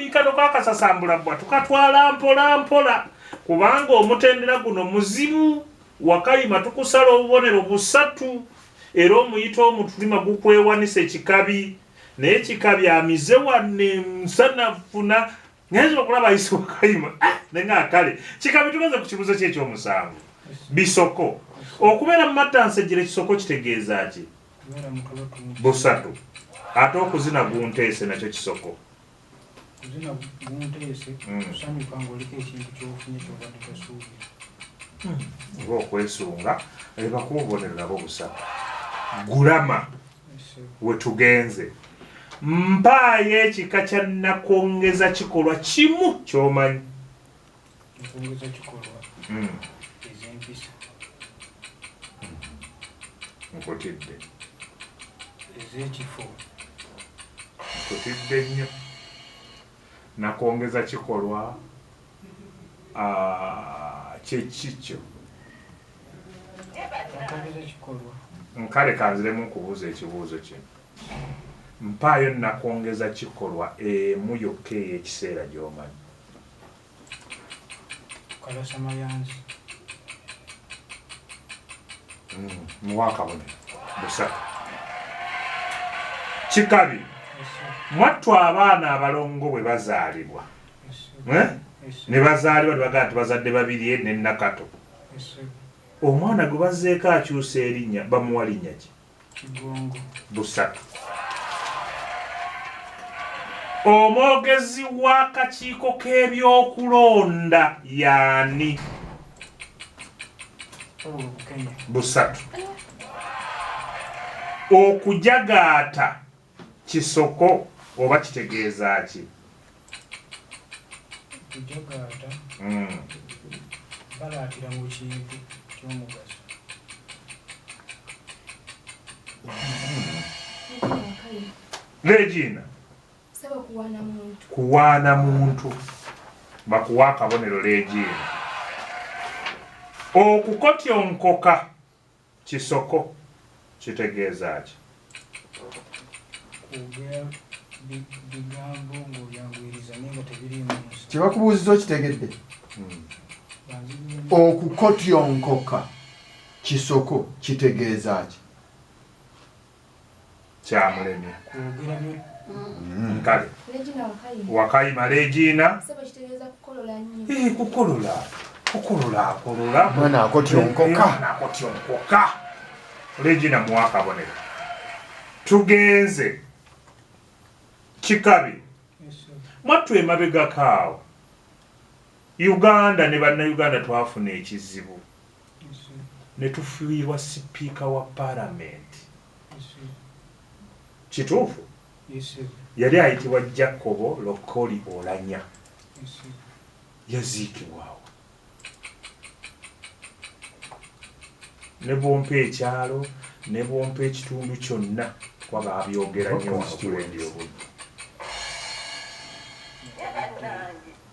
Akabbiinkano ka Kasasambula Bbwa tukatwala mpola kubanga omutendera guno muzibu wakayima tukusala obubonero busatu era omuyita omutulima gukwewanisa ekikabi naye ekikabi amize wanne nsanafuna ngenza okulaba isi wakayima nenga akale kikabi tugenze ku kibuzo kye ekyomusanvu bisoko okubeera mu mattansejjera ekisoko kitegeeza ki busatu ate okuzina gunteese nakyo kisoko kuzina gunteese kusanyuka ng'oliko ekintu kyofunye kyobadde tosuubira oba okwesunga ebakuubonero nabo busatu gulama wetugenze mpaayo ekika kya nakongeza kikolwa kimu kyomanyi nakongeza kikolwa ez'empisa nkutidde ez'ekifo nkutidde nnyo nakongeza kikolwa kyekikyo nakongeza kikolwa nkale kanziremu okubuuza ekibuuzo kino mpaayo nakongeza kikolwa emu yokka ey'ekiseera gy'omanyi kalasa mayanzi muwaakabonero busatu kikabi mwattu abaana abalongo bwe bazaalibwa ne bazaalibwa nebagaa nti bazadde babiri ne Nakato omwana gwe bazzeeko akyusa erinnya bamuwa linnya ki kigongo busatu omwogezi w'akakiiko k'ebyokulonda yaani busatu okujagaata kisoko oba kitegeeza ki okujagaata balaatira mu kintu ky'omugaso Regina kuwaana muntu bakuwa akabonero Regina okukotyonkoka kisoko kitegeeza ki kwogera bigambo ng'obyanguyiriza naye nga tebiriimu nsi kyebakubuuziza okitegedde okukotyonkoka kisoko kitegeeza ki kyamulemye kwogera nkale wakayima Regina kukolola mwana akotyonkoka Regina muwa akabonero tugenze kikabi mwattu emabegako awo Uganda ne bannayuganda twafuna ekizibu ne tufiirwa sipiika wa paalamenti kituufu yali ayitibwa Jacobo Lokoli Olanya yaziikibwawo ne bompa ekyalo ne bompa ekitundu kyonna kuba baabyogera nnyo wakulendi obudde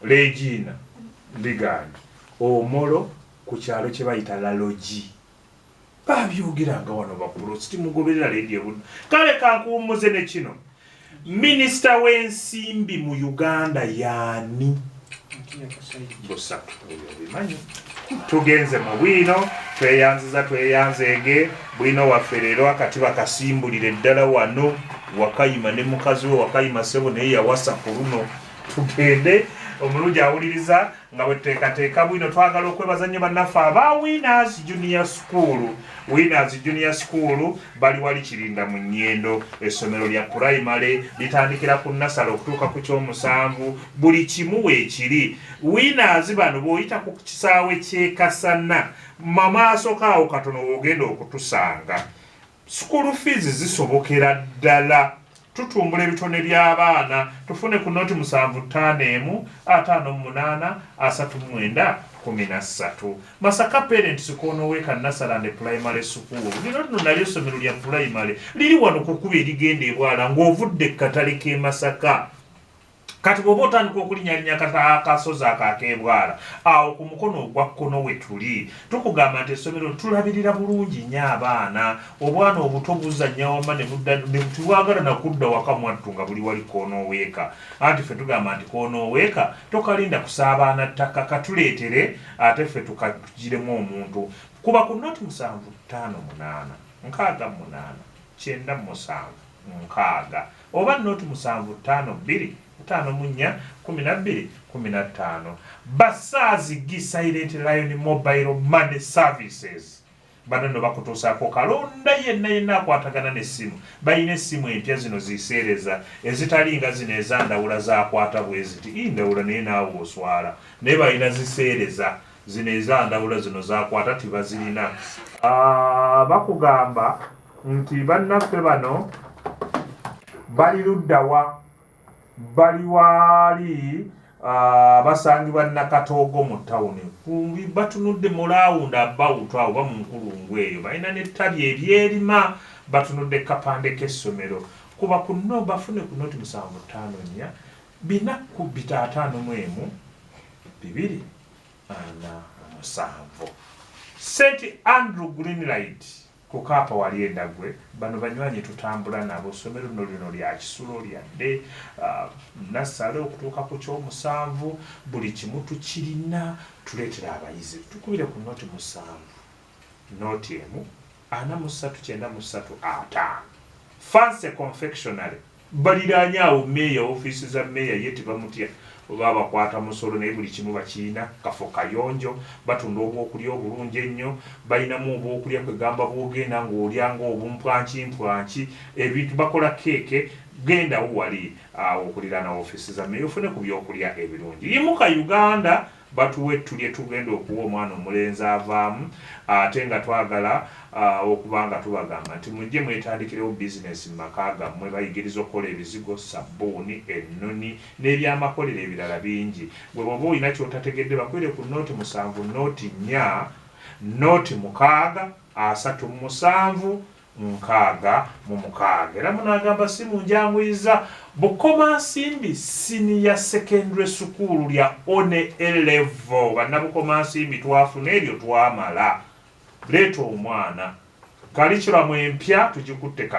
Regina Biganda omolo ku kyalo kye bayita Lalogi babyogeranga wano bapulosi timugoberera leedi obudde kale kankuwummuze ne kino minisita w'ensimbi mu Uganda yaani busatu obimanyi tugenze mu bwino tweyanzeege bwino waffe leero akati bakasimbulire ddala wano wakayima ne mukazi we wakayima ssebo naye yawasa ku luno tugende omulungi awuliriza nga bweteekateeka bwino twagala okwebaza nnyo bannaffe aba Winners Junior School bali wali Kirinda mu Nnyendo essomero lya primary litandikira ku nasala okutuuka ku kyomusanvu buli kimu weekiri Winners bano bw'oyita ku kisaawe ky'ekasana mamaaso kaawo katono w'ogenda okutusanga school fees zisobokera ddala tutumbula ebitone by'abaana tufune ku noti 75583913 Masaka Parents Kono Weka Nasalande Primary School lino nalyo essomero lya primary liri wano ku kuba erigenda ebwala ng'ovudde katale k'e Masaka kati bw'oba otandika okulinyalinya akasozi akakebwala awo ku mukono ogwa kkono we tuli tukugamba nti essomero tulabirira bulungi nnyo abaana obwana obuto buzannya wama ne tibwagala nakudda waka mwattu nga buli wali koonooweeka anti ffe tugamba nti koonooweeka tokalinda kusaabaana ttaka katuleetere ate ffe tukagiremu omuntu kuba ku noti 758 6 9 oba noti 752 5 Basazi Silent Lion Mobile Money Services bano no bakutuusaako kalonda yenna akwatagana n'essimu balina essimu empya zino ziseereza ezitalinga zino ezandawula zakwata bwe ziti indawula naye naawe oswala naye balina ziseereza zino ezandawula zino zakwata tibazirina bakugamba nti bannaffe bano bali luddawa bali waali basangibwa Nakatoogo mu tawuni batunudde mu laawunda abawutu awo ba mu nkulungu eyo balina n'ettabi eryerima batunudde kapande k'essomero kuba ku nno bafune ku noti 754 257 St. Andrew Greenlight ku Kaapa wali endagwe bano banywanyi tutambula nabo somero lino lya Kisulo lyadde nassale okutuuka ku ky'omusanvu buli kimu tukirina tuleetera abayizi tukubire ku noti 7 noti emu 4393 Fancy Confectionery baliraanya awo meeya ofiisi za meeya yeti bamutya oba bakwata musolo naye buli kimu bakirina kafo kayonjo batunda obwokulya obulungi ennyo balinamu obwokulya kwegamba bwogenda ng'olyanga obumpwanki ebintu bakola keeke gendawo wali okuliraana ofiisi za meeya ofune ku byokulya ebirungi yimuka Uganda batuwe tulye tugenda okuwa omwana omulenzi avaamu ate nga twagala okubanga tubagamba nti mujje mwetandikirawo bizinesi mu maka gammwe bayigiriza okukola ebizigo sabbuuni ennoni n'ebyamakolero ebirala bingi bwe bwoba olina kyotategedde bakwire ku noti 7 noti 4 noti 6 37 6 era munagamba si munjanguyiza Bukoma Nsimbi Senior Secondary School lya one level bannabukoma Nsimbi twafuna ebyo twamala leeta omwana kalikiramu empya tugikutte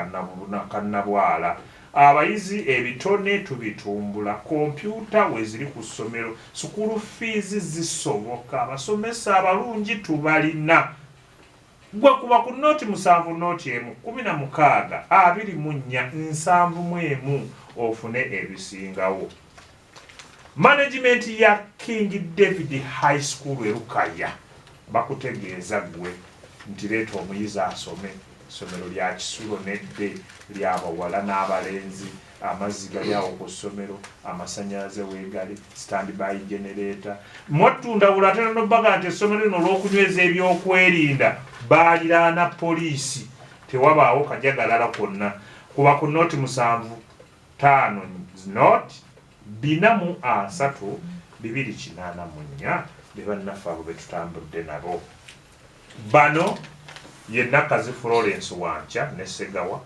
kannabwala abayizi ebitone tubitumbula kompyuta weziri ku ssomero school fees zisoboka abasomesa abalungi tubalina gwe kuba ku noti 7 noti emu 16 24 71 ofune ebisingawo management ya King David High School erukaya bakutegeeza gwe nti leeta omuyizi asome essomero lya Kisulo nedde ly'abawala n'abalenzi amazzi gali awo ku ssomero amasannyalaze weegali standby generator mwatundawula ate nobaga nti essomero lino olw'okunyweza ebyokwerinda baaliraana poliisi tewabaawo kajagalala konna kuba ku noti 7 5 not 4 284 be bannaffe abo be tutambudde nabo bano ye Nakazi Florence Wancha ne Segawa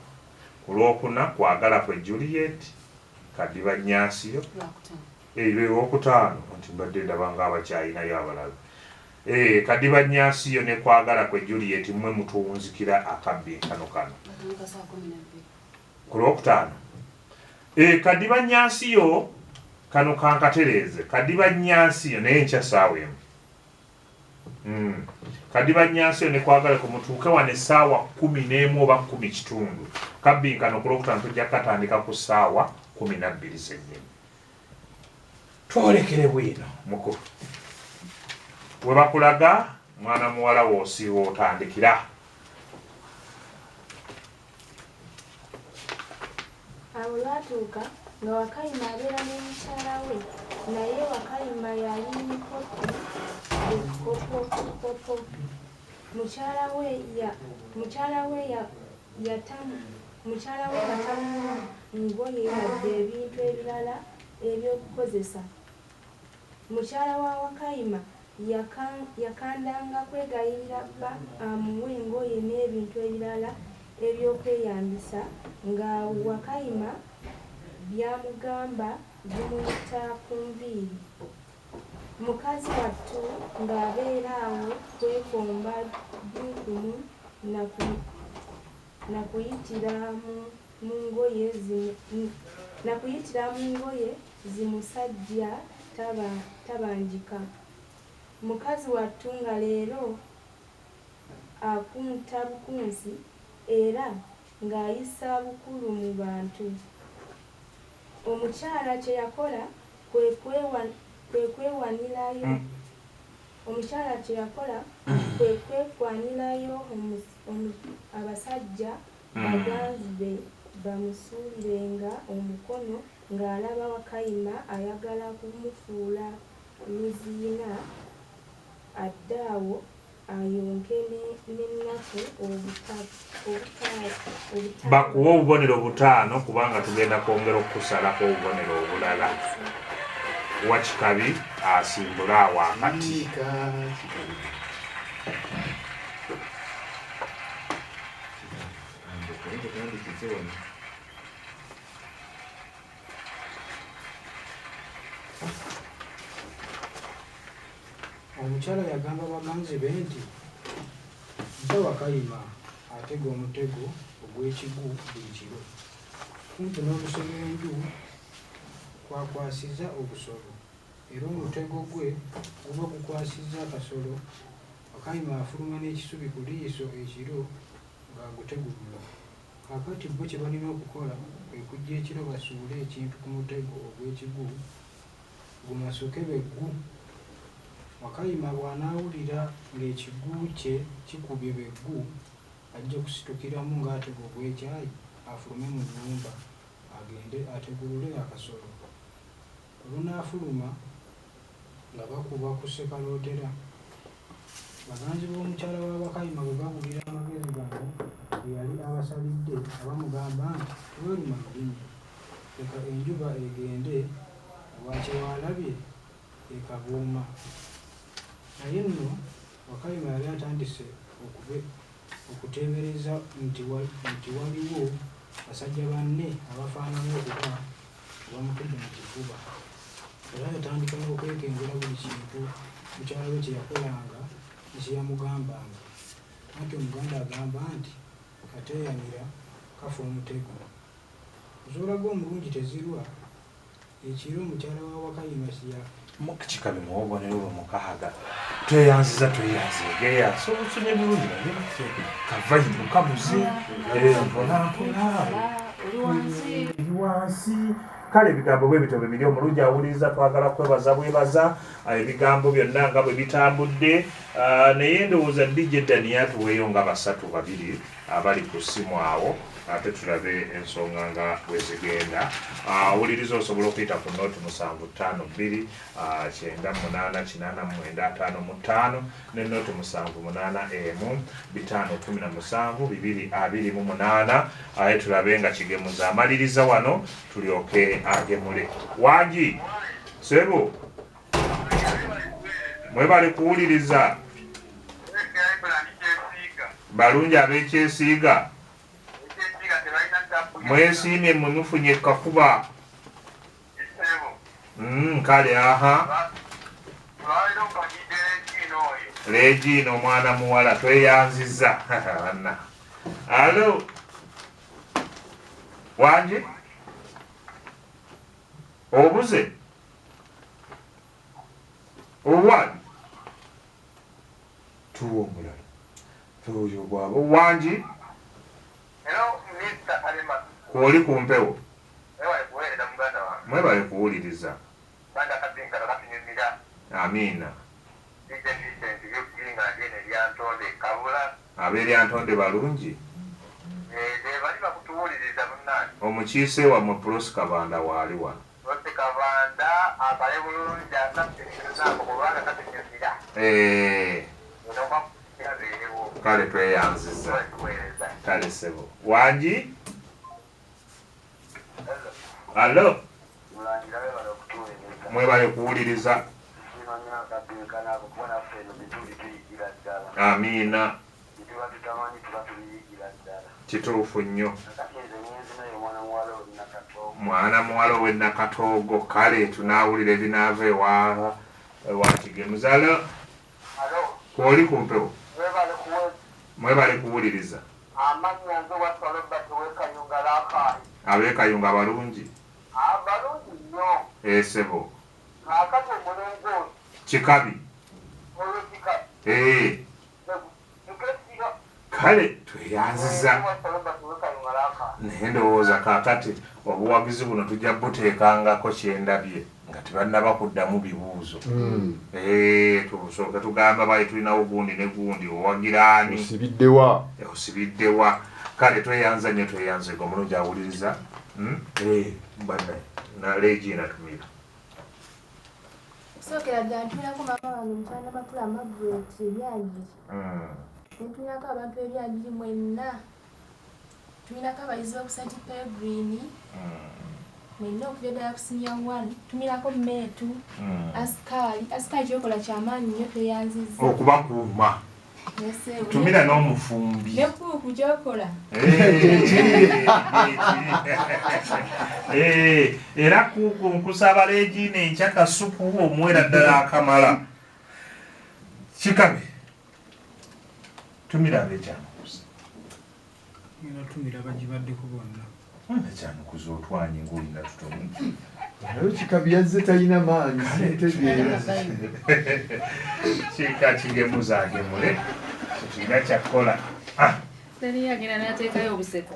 ku Lwokuna kwagala kwe Juliet Kadiba Nyasiyo olwokutaano nti mbadde ndabanga abakyayinayo abalala Kadiba Nyasiyo ne kwagala kwe Juliet mmwe mutuwunzikira Akabbiinkano kano ku Lwokutaano Kadiba Nyasiyo kano kankatereeze Kadiba Nyasiyo naye nkya saawa emu Kadiba Nyasiyo ne kwagala ku mutuuke wane saawa 11 oba 10 kitundu Akabbiinkano ku Lwokutaano tujja katandika ku saawa 12 zennyini twolekere bwino mukulu we bakulaga mwana muwala woosiiwa otandikira awo lwatuuka nga Wakayima abeera n'omukyala we naye Wakayima yali mikopi ekopokopo mukyala we yatamuwa ngoye yadde ebintu ebirala ebyokukozesa mukyala wa Wakayima yakandanga kwegayirira bba amuwe engoye n'ebintu ebirala ebyokweyambisa nga Wakayima byamugamba gimuyita ku nviiri. Mukazi wattu ng'abeera awo kwekomba bbukumu nakuyitira mu ngoye zimusajja tabanjika. Mukazi wattu nga leero akunta bukunsi era ng'ayisa bukulu mu bantu. Omukyala kye yakola kwe kwekwanirayo abasajja baganzi be bamusuulirenga omukono ng'alaba Wakayima ayagala kumufuula luziina addaawo ayonke n'ennaku bakuwa obubonero 5 kubanga tugenda kwongera okusalako obubonero obulala. Wakikabi asimbula wakati. Omukyala yagamba baganzi be nti nze Wakayima atega omutego ogw'ekigu buli kiro. Kumpi n'olusebenju kwakwasiza obusolo era omutego gwe guba gukwasiza akasolo. Wakayima afuluma n'ekisubi ku liiso ekiro ng'agutegulula. Kakati bo kye balina okukola kwe kujja ekiro basuule ekintu ku mutego ogw'ekigu gumasuke beggu. Wakayima bw'anaawulira ng'ekigu kye kikubye beggu ajja kusitukiramu ng'atega ogw'ekyayi afulume mu nnyumba agende ategulule akasolo. Olunaafuluma nga bakuba ku sekalootera. Baganzi b'omukyala wa Wakayima bwe bawulira amagezi gano ge yali abasalidde abamugamba nti teweeruma lulimi, leka enjuba egende lwakyewalabye ekabuuma. Naye nno Wakayima yali atandise okuteebereza nti waliwo basajja banne abafaanana okuba bamutudde mu kifuba. Era yatandika n'okwekengera buli kintu mukyala we kye yakolanga kye yamugambanga. Anti Omuganda agamba nti kateeyanira kafa omutego. Zuula gw'omulungi tezirwa. Ekiro mukyala wa Wakayima Kikabi mu obubonero bwe 6 tweyanziza tweyanzigeya sobusunye bulungi naye kava yimukabuzi mpolampola wansi. Kale ebigambo bwe bityo bibiri omulungi awuliriza twagala kwebaza ebigambo byonna nga bwe bitambudde. Naye ndowooza DJ Dani yatuweeyo nga 3-2 abali ku ssimu awo ate tulabe ensonga nga bwe zigenda. Awuliriza osobola okuyita ku nooti 752 988 ne nooti 781 517 228 aye tulabe nga kigemuza amaliriza wano tulyoke agemule. Wangi sebo mwebale kuwuliriza balungi ab'ekyesiiga mwesiimye mwe mufunye kakuba. Kale aha Regina omwana muwala tweyanziza. Alo Wangi obuze owali tuwomulala tuyo bwabo Wangi kwoli ku mpewo mwebale kuwuliriza. Amiina. Ab'eryantonde balungi. Omukiise wammwe Prosi Kabanda waali wano. Kale tweyanziza. Kale sebo Wangi. Alo mwebale kuwuliriza. Amiina. kituufu nnyo mwana muwala we Nakatoogo kale tunaawulira ebinaava ewa Kigemuzalo kwoli ku mpewo mwebale kuwuliriza abeekayunga balungi esebo kikabi kale tweyanziza naye ndowooza kaakati obuwagizi buno tujja buteekangako kyendabye nga tebannaba kuddamu bibuuzo tusooke tugamba bayi tulinawo gundi ne gundi owagiraani osibiddewa kale tweyanza nnyo tweyanzega omulungi awuliriza bannaye naleegiina tumira sookera ddala ntulirako mama wange mukyala Matula Margaret ebyagiri ntulirako abantu ebyagiri mwenna tulirako abayizi ba St. Peregrine mwenna okuva ddala ku senior 1 tumirako mmeetu asikaali kyokola kyamaanyi nnyo tweyanziza okubakuuma tumira n'omufumbi nekuuku gyokola era kuuku nkusaba leegina enkya kasupu omuwera ddala akamala kikabe tumira ab'ekyanukuza tumira bagibaddeko bonna ekyanukuza otwanye ng'olina tutomu nayo kikabi yazze talina maanyi sintegeera kika kigemuza agemule tekirina kyakukola teri yagenda n'ateekayo obuseko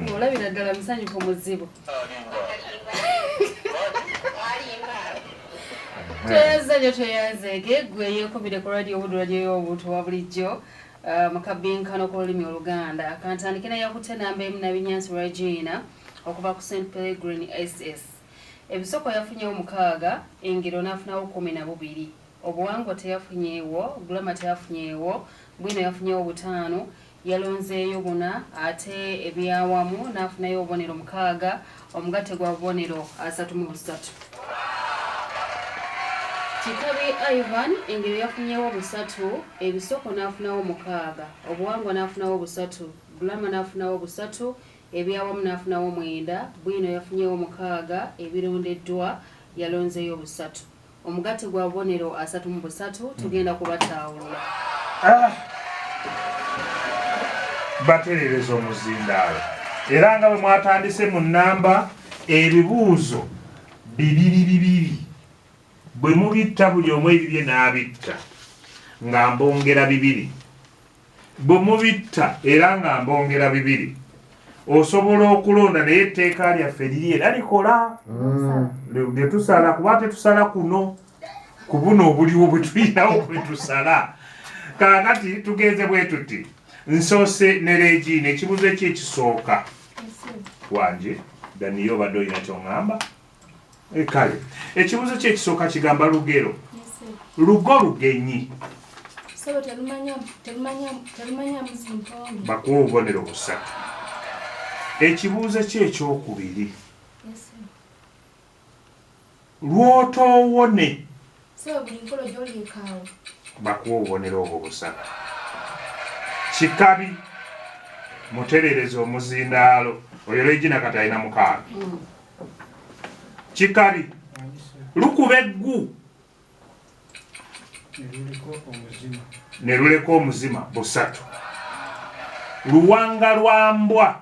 ng'olabira ddala musanyufu muzibu tweyanza nnyo tweyanzeege gwe yeekubire ku radio radio y'obuntu wa bulijjo mu Akabbiinkano k'olulimi Oluganda akantandike naye akutte namba emu Nabinyansi Regina okuva ku St. Peregrine SS ebisoko yafunyewo 6 engero n'afunawo 12 obuwangwa teyafunyeewo gulama teyafunyeewo bwino yafunyewo 5 yalonzeeyo 4 ate ebyawamu n'afunayo obubonero 6 omugatte gwa bubonero 33 Kikabi Ivan engero yafunyewo 3 ebisoko n'afunawo 6 obuwangwa n'afunawo 3 gulama n'afunawo 3 ebyawamu n'afunawo 9 bwino yafunyewo 6 ebirondeddwa yalonzeeyo 3 omugatte gwa bubonero 33 tugenda kubataawulula batereereza omuzindaalo era nga bwe mwatandise mu nnamba ebibuuzo 2 bwe mubitta buli omu ebibye n'abitta nga mbongera 2 bwe mubitta era nga mbongera 2 osobola okulonda naye etteeka lyaffe liri era likola lye tusala kuba tetusala kuno ku buno obuliwo bwe tulinawo bwe tusala kaakati tugenze bwe tuti nsoose ne Regina ekibuuzo ekyekisooka wanje daniyo badde olina kyoŋŋamba kale ekibuuzo kyekisooka kigamba lugero lugo lugenyi bakuwa obubonero 3 ekibuuzo kyekyokubiri lwotoowone bakuwa obubonero obwo 3 kikabi mutereereza omuzindaalo oyo Regina kati alina 6 kikabi lukuba eggu ne luleko omuzima 3 luwanga lwa mbwa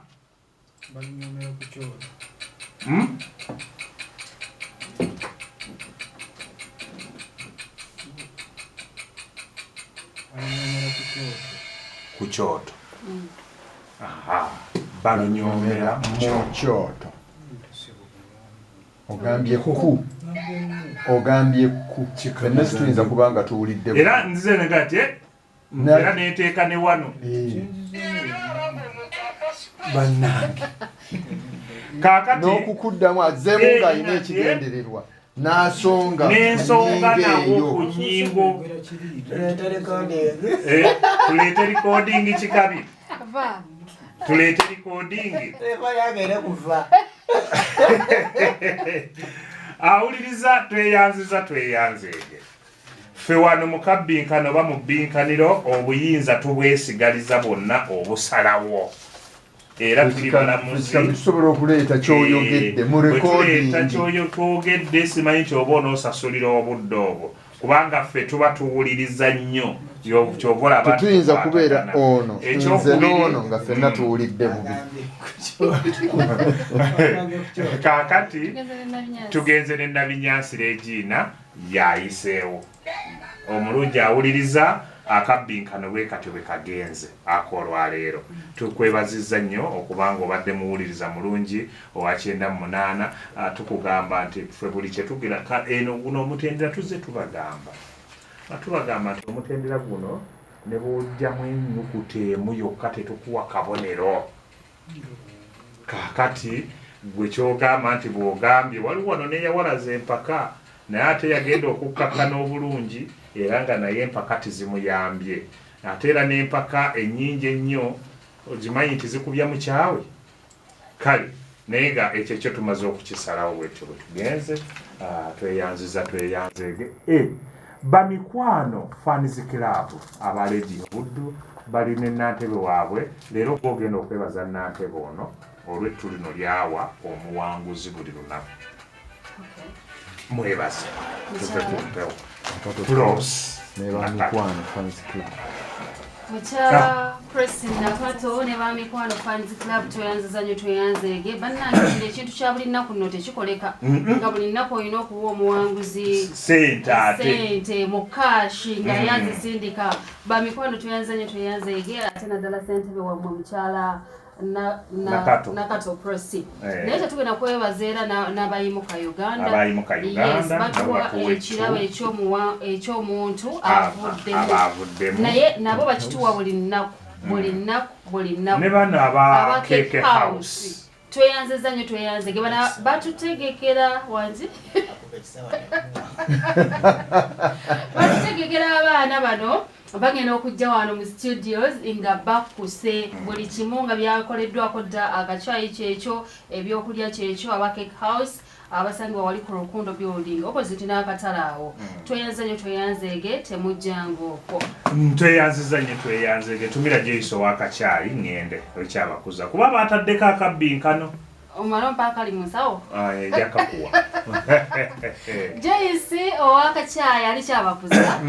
ku kyoto balunyoomera mu kyoto ogambye ku fenna situyinza kuba nga tuwulidde era nzize negati era neteeka ne wano bannange kaakati n'okukuddamu azzeemu ng'alina ekigendererwa n'asonga n'ensonga nawo ku nnyingo tuleete recording kikabi tuleete recording awuliriza tweyanzeege ffe wano mu Akabbiinkano oba mu bbinkaniro obuyinza tubwesigaliza bwonna obusalawo era tuli balamuzi tusobola okuleeta kyoyogedde mu recording kyoyo twogedde simanyi nti oba onoosasulira obudde obwo kubanga ffe tuba tuwuliriza nnyo kyovola tetuyinza kubeera ono nze n'ono nga ffenna tuwulidde bubi kaakati tugenze ne Nabinyansi Regina yayiseewo omulungi awuliriza akabbinkano bwe kati bwe kagenze akolwaleero tukwebazizza nnyo okubanga obadde muwuliriza mulungi owa 98 tukugamba nti ffe buli kyetugira eno guno omutendera tuzze tubagamba nti omutendera guno ne bw'ojjamu ennyukuta emu yokka tetukuwa kabonero kaakati gwe kyogamba nti bw'ogambye waliwo wano neyawalaza Empaka naye ate yagenda okukkakana obulungi era nga naye Empaka tizimuyambye ate era n'Empaka ennyingi ennyo ogimanyi nti zikubya mu kyawe kale naye nga ekyo kyo tumaze okukisalawo bwetyo bwe tugenze tweyanzege Bamikwano Fans Club aba Radio Buddu bali ne Nantebe waabwe leero gwogenda okwebaza Nantebe ono olwettu lino lyawa omuwanguzi buli lunaku mwebaze tupekumpewo ne Bamikwano Fans Club Mucha press nakato ne Bamikwano Fans Club toyanziza nnyo tweyanzege bannange ekintu kya buli nnaku nno tekikoleka nga buli nnaku olina okuwa omuwanguzi sente mu kashi nga yanzisindika Bamikwano toyanziza nnyo tweyanzege ate naddala ssentebe wammwe mukyala nakato press naye tetugenda kwebaza era n'abayimuka Uganda batuwa ekirabo ekyomuntu avuddemu naye nabo bakituwa buli nnaku ne bano aba Cake House tweyanziza nnyo tweyanzege bana batutegekera wanzi batutegekera abaana bano bagenda okujja wano mu studios nga bakuse buli kimu nga byakoleddwako dda akacwayi kyekyo ebyokulya kyekyo aba Cake House abasangibwa wali ku Rukundo building opposite n'akatale awo tweyanziza nnyo tweyanzege temujjangu okwo tweyanziza nnyo tweyanzege tumira Joyce ow'akacaayi ngende ekyabakuza kuba bataddeko akabbinkano omala mpaka ali musawo jakakuwa Joyce ow'akacaayi ali kyabakuza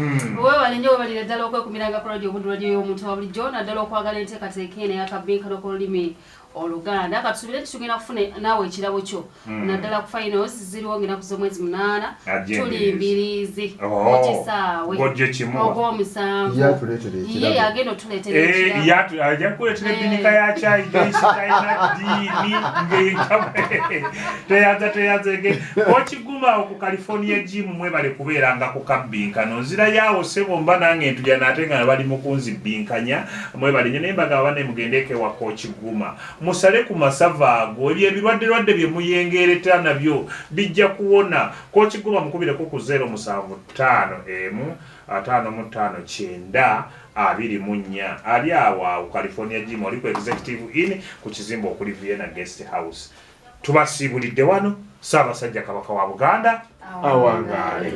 weewale nnyo webalira ddala okwekumiranga ku radio Buddu radio y'omuntu wa bulijjo naddala okwagala enteekateeka eno ey'akabbinkano k'olulimi Oluganda katusubire tugenda kufuna naawe ekirabo kyo naddala ku finals ziriwo ngenda ku z'omwezi 8 tuli mbirizi okisaawe ogw'omusanvu ye yagenda otuleetera ekirabo ajja kuleetera ebbinika ya caayi Joyce talina ddiini tweyanzege okiguma ku California gym mwebale kubeeranga ku kabbinkano nzira yaawo sebo mba nange ntujja nate nga bali mu kunzibbinkanya mwebale nnyo naye mbagamba banne mugendeeko ewaka okiguma musale ku masava ago ebirwadde bye muyengeereta nabyo bijja kuwona kokiguma mukubireko ku 07559 ali awo California gym oli ku executive in ku kizimbe okuli Vienna Guest House tubasiibulidde wano Ssaabasajja Kabaka wa Buganda awangaale.